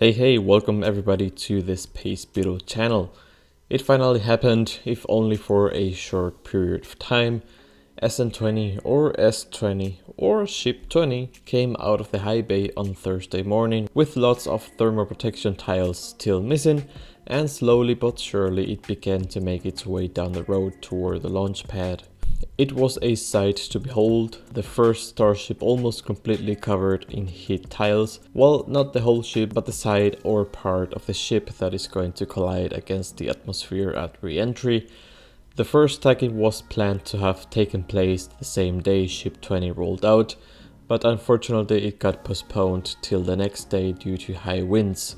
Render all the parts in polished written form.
Hey, welcome everybody to this Space Beetle channel. It finally happened, if only for a short period of time. SN20 or S20 or Ship 20 came out of the high bay on Thursday morning with lots of thermal protection tiles still missing, and slowly but surely it began to make its way down the road toward the launch pad. It was a sight to behold, the first Starship almost completely covered in heat tiles. Well, not the whole ship, but the side or part of the ship that is going to collide against the atmosphere at re-entry. The first tagging was planned to have taken place the same day Ship 20 rolled out, but unfortunately it got postponed till the next day due to high winds.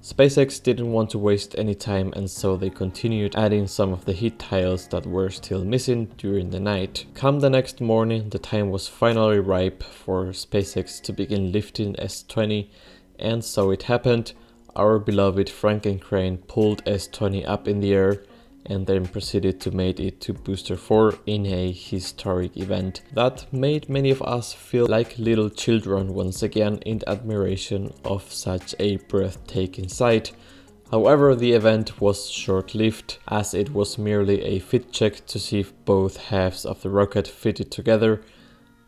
SpaceX didn't want to waste any time, and so they continued adding some of the heat tiles that were still missing during the night. Come the next morning, the time was finally ripe for SpaceX to begin lifting S20, and so it happened. Our beloved Franken crane pulled S20 up in the air and then proceeded to mate it to booster 4 in a historic event that made many of us feel like little children once again in admiration of such a breathtaking sight. However, the event was short-lived, as it was merely a fit check to see if both halves of the rocket fitted together.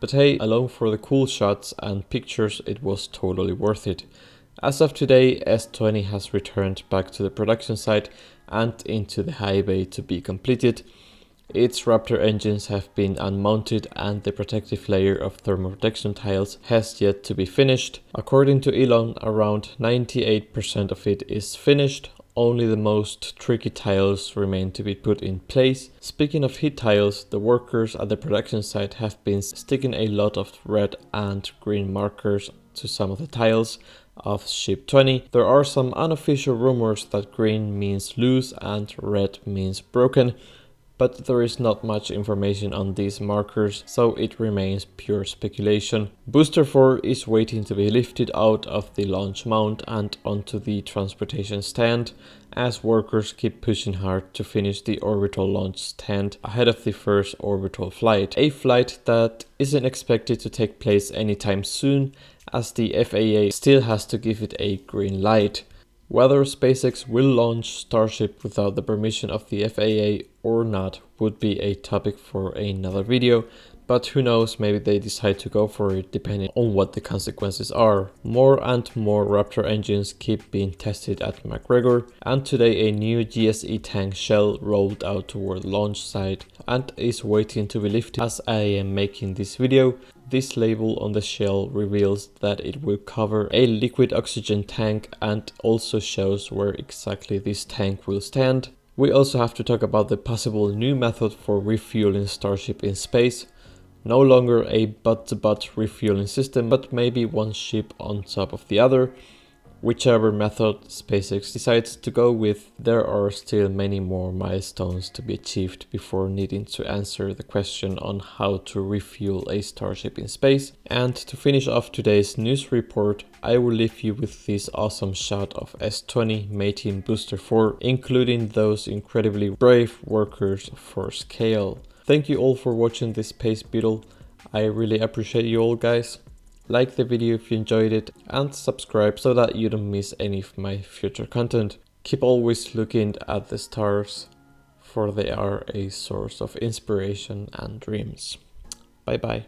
But hey, alone for the cool shots and pictures, it was totally worth it. As of today, S20 has returned back to the production site and into the high bay to be completed. Its Raptor engines have been unmounted and the protective layer of thermal protection tiles has yet to be finished. According to Elon, around 98% of it is finished. Only the most tricky tiles remain to be put in place. Speaking of heat tiles, the workers at the production site have been sticking a lot of red and green markers to some of the tiles of Ship 20. There are some unofficial rumors that green means loose and red means broken, but there is not much information on these markers, so it remains pure speculation. Booster 4 is waiting to be lifted out of the launch mount and onto the transportation stand, as workers keep pushing hard to finish the orbital launch stand ahead of the first orbital flight. A flight that isn't expected to take place anytime soon, as the FAA still has to give it a green light. Whether SpaceX will launch Starship without the permission of the FAA or not would be a topic for another video, but who knows, maybe they decide to go for it depending on what the consequences are. More and more Raptor engines keep being tested at McGregor, and today a new GSE tank shell rolled out toward the launch site and is waiting to be lifted as I am making this video. This label on the shell reveals that it will cover a liquid oxygen tank and also shows where exactly this tank will stand. We also have to talk about the possible new method for refueling Starship in space. No longer a butt-to-butt refueling system, but maybe one ship on top of the other. Whichever method SpaceX decides to go with, there are still many more milestones to be achieved before needing to answer the question on how to refuel a Starship in space. And to finish off today's news report, I will leave you with this awesome shot of S20 mating booster 4, including those incredibly brave workers for scale. Thank you all for watching this Space Beetle. I really appreciate you all, guys. Like the video if you enjoyed it and subscribe so that you don't miss any of my future content. Keep always looking at the stars, for they are a source of inspiration and dreams. Bye bye.